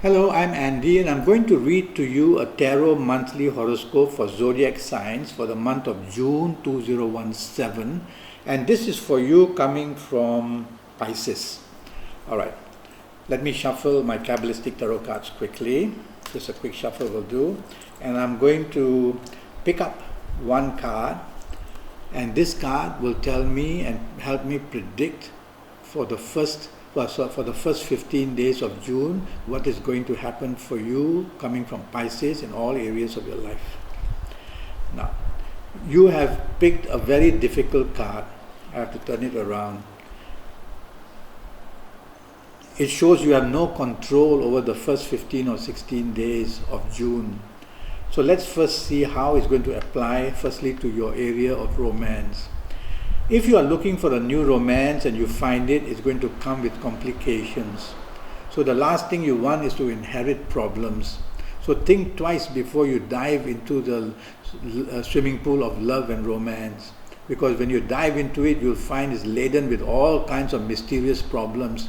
Hello, I'm Andy and I'm going to read to you a tarot monthly horoscope for Zodiac signs for the month of June 2017, and this is for you coming from Pisces. Alright, let me shuffle my Kabbalistic tarot cards quickly. Just a quick shuffle will do, and I'm going to pick up one card, and this card will tell me and help me predict for the first 15 days of June, what is going to happen for you coming from Pisces in all areas of your life. Now, you have picked a very difficult card. I have to turn it around. It shows you have no control over the first 15 or 16 days of June. So let's first see how it's going to apply, firstly, to your area of romance. If you are looking for a new romance and you find it, it's going to come with complications. So the last thing you want is to inherit problems. So think twice before you dive into the swimming pool of love and romance. Because when you dive into it, you'll find it's laden with all kinds of mysterious problems.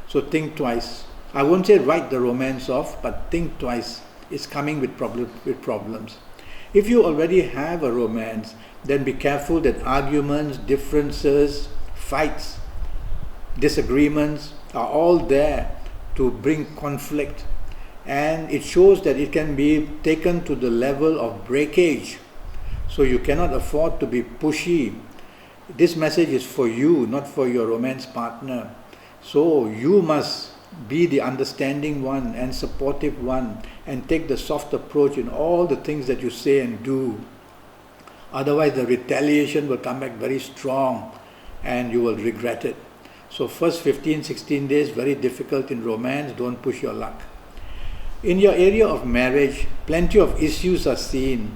So think twice. I won't say write the romance off, but think twice. It's coming with problems. If you already have a romance, then be careful that arguments, differences, fights, disagreements are all there to bring conflict. And it shows that it can be taken to the level of breakage. So you cannot afford to be pushy. This message is for you, not for your romance partner. So you must be the understanding one and supportive one and take the soft approach in all the things that you say and do. Otherwise, the retaliation will come back very strong and you will regret it. So first 15, 16 days, very difficult in romance. Don't push your luck. In your area of marriage, plenty of issues are seen.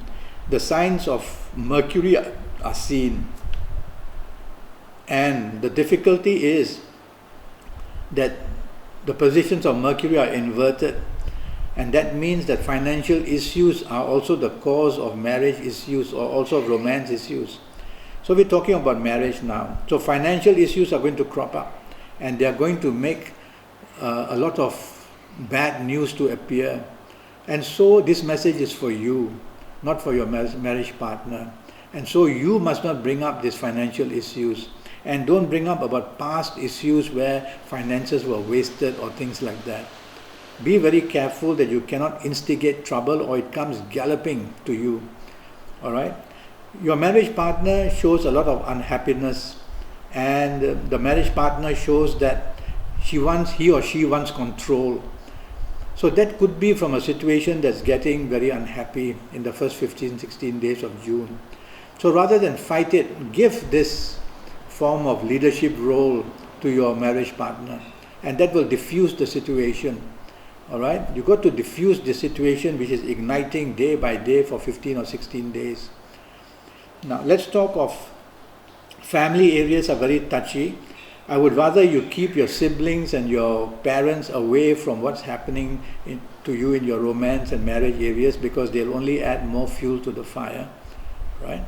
The signs of Mercury are seen. And the difficulty is that the positions of Mercury are inverted. And that means that financial issues are also the cause of marriage issues or also of romance issues. So we're talking about marriage now. So financial issues are going to crop up and they are going to make a lot of bad news to appear. And so this message is for you, not for your marriage partner. And so you must not bring up these financial issues. And don't bring up about past issues where finances were wasted or things like that. Be very careful that you cannot instigate trouble or it comes galloping to you. Alright? Your marriage partner shows a lot of unhappiness, and the marriage partner shows that he or she wants control. So that could be from a situation that's getting very unhappy in the first 15, 16 days of June. So rather than fight it, give this form of leadership role to your marriage partner, and that will diffuse the situation. Alright, you got to diffuse the situation which is igniting day by day for 15 or 16 days. Now let's talk of family areas are very touchy. I would rather you keep your siblings and your parents away from what's happening to you in your romance and marriage areas, because they'll only add more fuel to the fire. Right?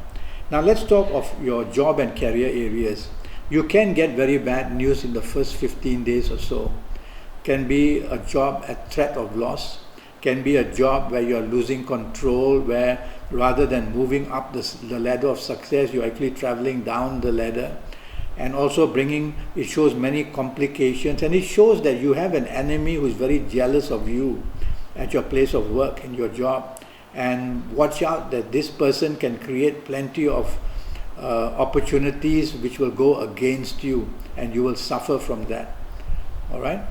Now let's talk of your job and career areas. You can get very bad news in the first 15 days or so. Can be a job at threat of loss, can be a job where you're losing control, where rather than moving up the ladder of success, you're actually traveling down the ladder. And also it shows many complications, and it shows that you have an enemy who is very jealous of you at your place of work, in your job. And watch out that this person can create plenty of opportunities which will go against you, and you will suffer from that. Alright?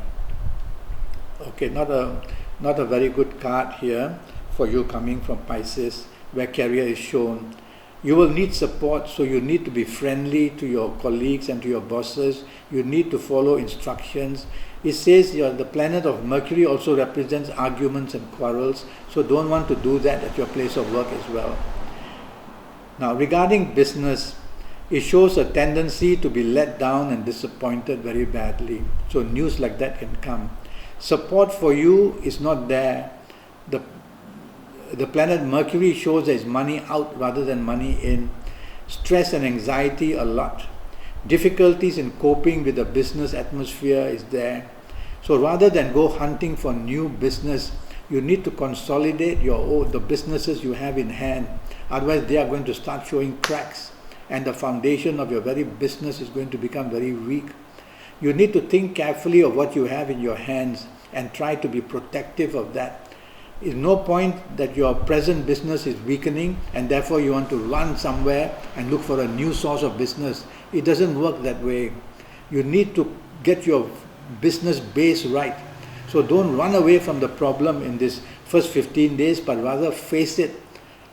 Okay, not a very good card here for you coming from Pisces, where career is shown. You will need support, so you need to be friendly to your colleagues and to your bosses. You need to follow instructions. It says the planet of Mercury also represents arguments and quarrels, so don't want to do that at your place of work as well. Now regarding business, it shows a tendency to be let down and disappointed very badly. So news like that can come. Support for you is not there. The planet Mercury shows there is money out rather than money in. Stress and anxiety a lot. Difficulties in coping with the business atmosphere is there. So rather than go hunting for new business, you need to consolidate the businesses you have in hand. Otherwise, they are going to start showing cracks, and the foundation of your very business is going to become very weak. You need to think carefully of what you have in your hands and try to be protective of that. It's no point that your present business is weakening and therefore you want to run somewhere and look for a new source of business. It doesn't work that way. You need to get your business base right. So don't run away from the problem in this first 15 days, but rather face it.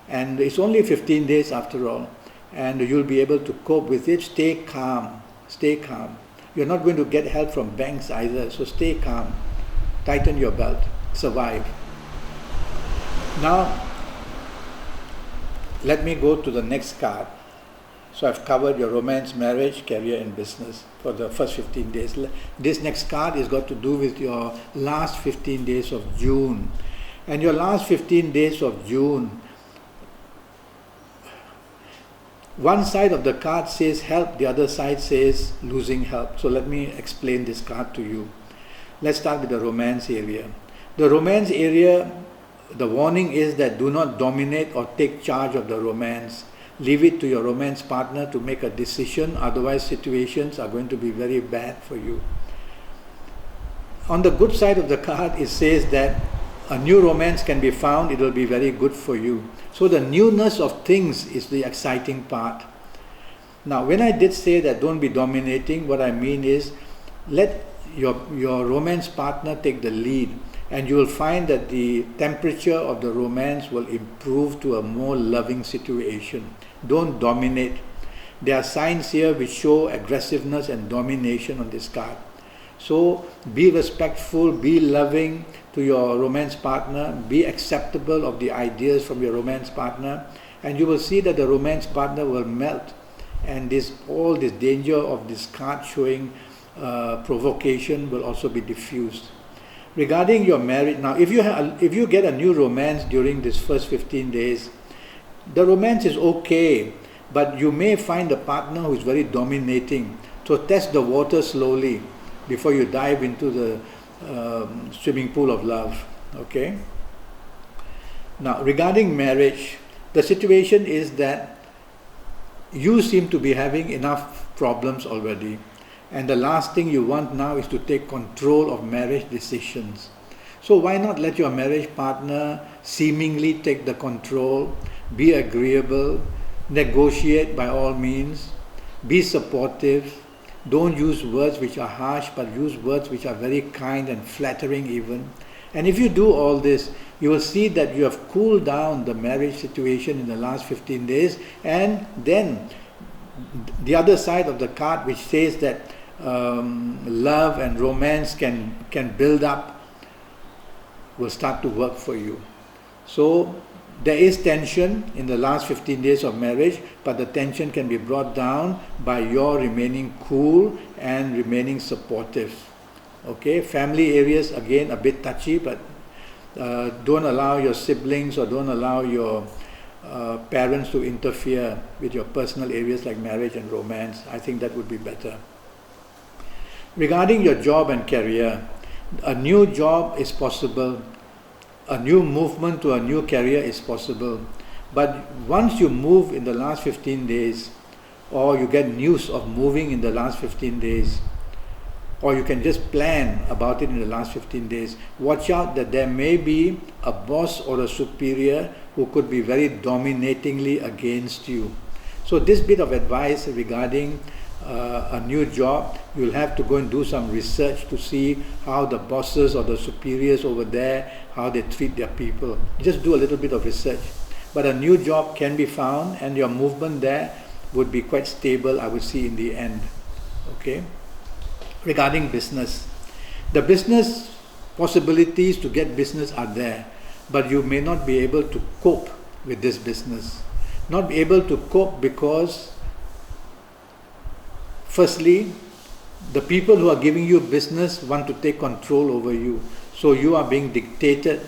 And it's only 15 days after all, and you'll be able to cope with it. Stay calm. Stay calm. You're not going to get help from banks either, so stay calm. Tighten your belt. Survive. Now, let me go to the next card. So I've covered your romance, marriage, career and business for the first 15 days. This next card is got to do with your last 15 days of June. And your last 15 days of June, one side of the card says help, the other side says losing help. So let me explain this card to you. Let's start with the romance area. The romance area, the warning is that do not dominate or take charge of the romance. Leave it to your romance partner to make a decision, otherwise situations are going to be very bad for you. On the good side of the card, it says that a new romance can be found, it will be very good for you. So the newness of things is the exciting part. Now, when I did say that don't be dominating, what I mean is let your romance partner take the lead, and you will find that the temperature of the romance will improve to a more loving situation. Don't dominate. There are signs here which show aggressiveness and domination on this card. So be respectful, be loving to your romance partner, be acceptable of the ideas from your romance partner, and you will see that the romance partner will melt, and all this danger of this card showing provocation will also be diffused. Regarding your marriage, now if you get a new romance during this first 15 days, the romance is okay, but you may find a partner who is very dominating. So test the water slowly before you dive into the swimming pool of love. Okay? Now, regarding marriage, the situation is that you seem to be having enough problems already, and the last thing you want now is to take control of marriage decisions. So why not let your marriage partner seemingly take the control, be agreeable, negotiate by all means, be supportive. Don't use words which are harsh, but use words which are very kind and flattering even. And if you do all this, you will see that you have cooled down the marriage situation in the last 15 days, and then the other side of the card which says that love and romance can build up will start to work for you. So there is tension in the last 15 days of marriage, but the tension can be brought down by your remaining cool and remaining supportive. Okay, family areas again a bit touchy, but don't allow your siblings or don't allow your parents to interfere with your personal areas like marriage and romance. I think that would be better. Regarding your job and career, a new job is possible. A new movement to a new career is possible. But once you move in the last 15 days, or you get news of moving in the last 15 days, or you can just plan about it in the last 15 days, watch out that there may be a boss or a superior who could be very dominatingly against you. So this bit of advice regarding a new job, you'll have to go and do some research to see how the bosses or the superiors over there, how they treat their people. Just do a little bit of research. But a new job can be found, and your movement there would be quite stable, I would see, in the end. Okay? Regarding business, the business possibilities to get business are there, but you may not be able to cope with this business. Not be able to cope because firstly, the people who are giving you business want to take control over you. So you are being dictated.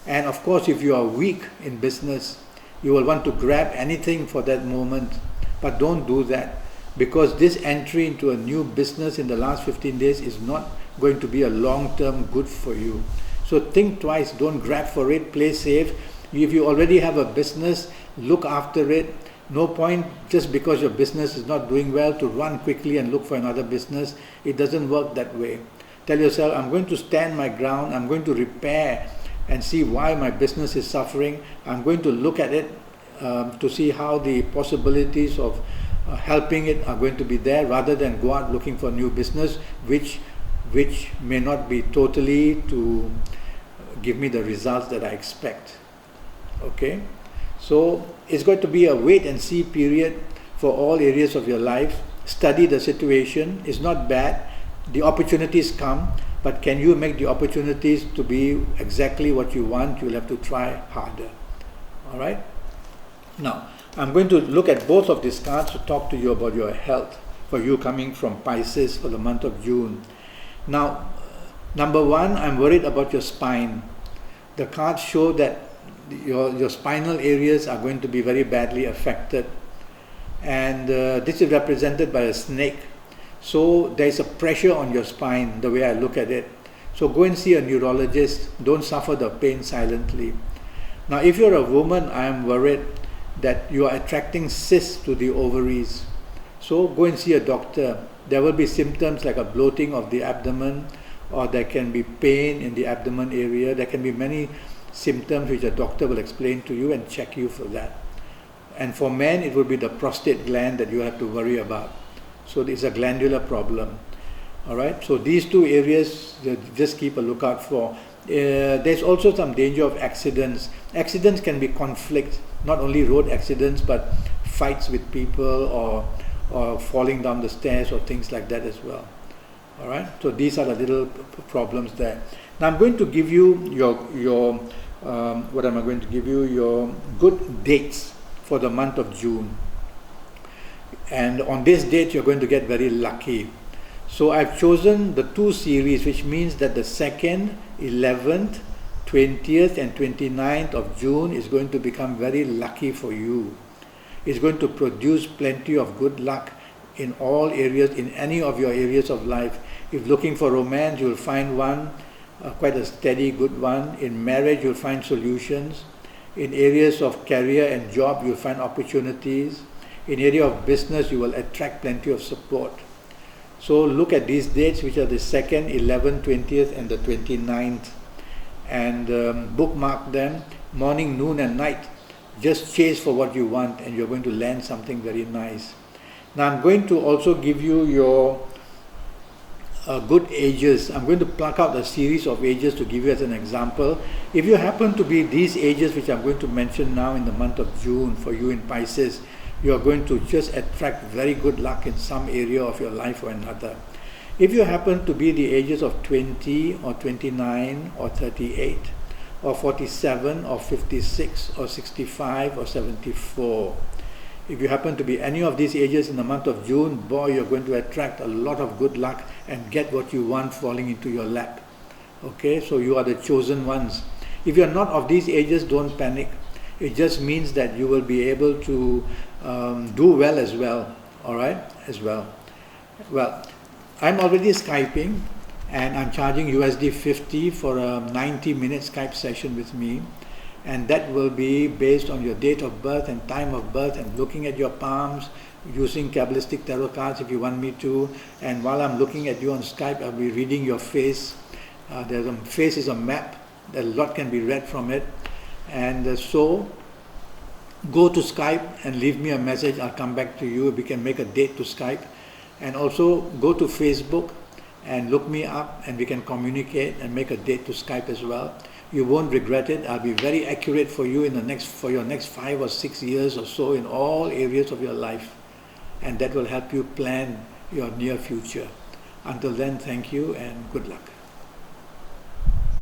And of course, if you are weak in business, you will want to grab anything for that moment. But don't do that, because this entry into a new business in the last 15 days is not going to be a long-term good for you. So think twice, don't grab for it, play safe. If you already have a business, look after it. No point just because your business is not doing well to run quickly and look for another business. It doesn't work that way. Tell yourself, I'm going to stand my ground, I'm going to repair and see why my business is suffering. I'm going to look at it to see how the possibilities of helping it are going to be there, rather than go out looking for new business which may not be totally to give me the results that I expect. Okay, so it's going to be a wait and see period for all areas of your life. Study the situation. It's not bad. The opportunities come, but can you make the opportunities to be exactly what you want? You'll have to try harder. All right. Now, I'm going to look at both of these cards to talk to you about your health, for you coming from Pisces for the month of June. Now, number one, I'm worried about your spine. The cards show that your spinal areas are going to be very badly affected, and this is represented by a snake. So there's a pressure on your spine, the way I look at it. So go and see a neurologist. Don't suffer the pain silently. Now, if you're a woman, I am worried that you are attracting cysts to the ovaries. So go and see a doctor. There will be symptoms like a bloating of the abdomen, or there can be pain in the abdomen area. There can be many symptoms which a doctor will explain to you and check you for that. And for men, it will be the prostate gland that you have to worry about. So it's a glandular problem. All right. So these two areas, just keep a lookout for. There's also some danger of accidents. Accidents can be conflict, not only road accidents, but fights with people, or falling down the stairs, or things like that as well. All right. So these are the little problems there. Now I'm going to give you your what am I going to give you? Your good dates for the month of June. And on this date, you're going to get very lucky. So I've chosen the two series, which means that the 2nd, 11th, 20th and 29th of June is going to become very lucky for you. It's going to produce plenty of good luck in all areas, in any of your areas of life. If looking for romance, you'll find one, quite a steady, good one. In marriage, you'll find solutions. In areas of career and job, you'll find opportunities. In area of business, you will attract plenty of support. So look at these dates, which are the 2nd, 11th, 20th and the 29th, and bookmark them, morning, noon and night. Just chase for what you want and you're going to land something very nice. Now I'm going to also give you your good ages. I'm going to pluck out a series of ages to give you as an example. If you happen to be these ages which I'm going to mention now in the month of June for you in Pisces, you are going to just attract very good luck in some area of your life or another. If you happen to be the ages of 20 or 29 or 38 or 47 or 56 or 65 or 74, if you happen to be any of these ages in the month of June, boy, you're going to attract a lot of good luck and get what you want falling into your lap. Okay, so you are the chosen ones. If you're not of these ages, don't panic. It just means that you will be able to do well as well, all right, as well. Well, I'm already Skyping, and I'm charging USD 50 for a 90-minute Skype session with me, and that will be based on your date of birth and time of birth, and looking at your palms, using Kabbalistic tarot cards if you want me to, and while I'm looking at you on Skype, I'll be reading your face. Face is a map, a lot can be read from it, and so go to Skype and leave me a message. I'll come back to you. We can make a date to Skype. And also go to Facebook and look me up, and we can communicate and make a date to Skype as well. You won't regret it. I'll be very accurate for you for your next 5 or 6 years or so in all areas of your life. And that will help you plan your near future. Until then, thank you and good luck.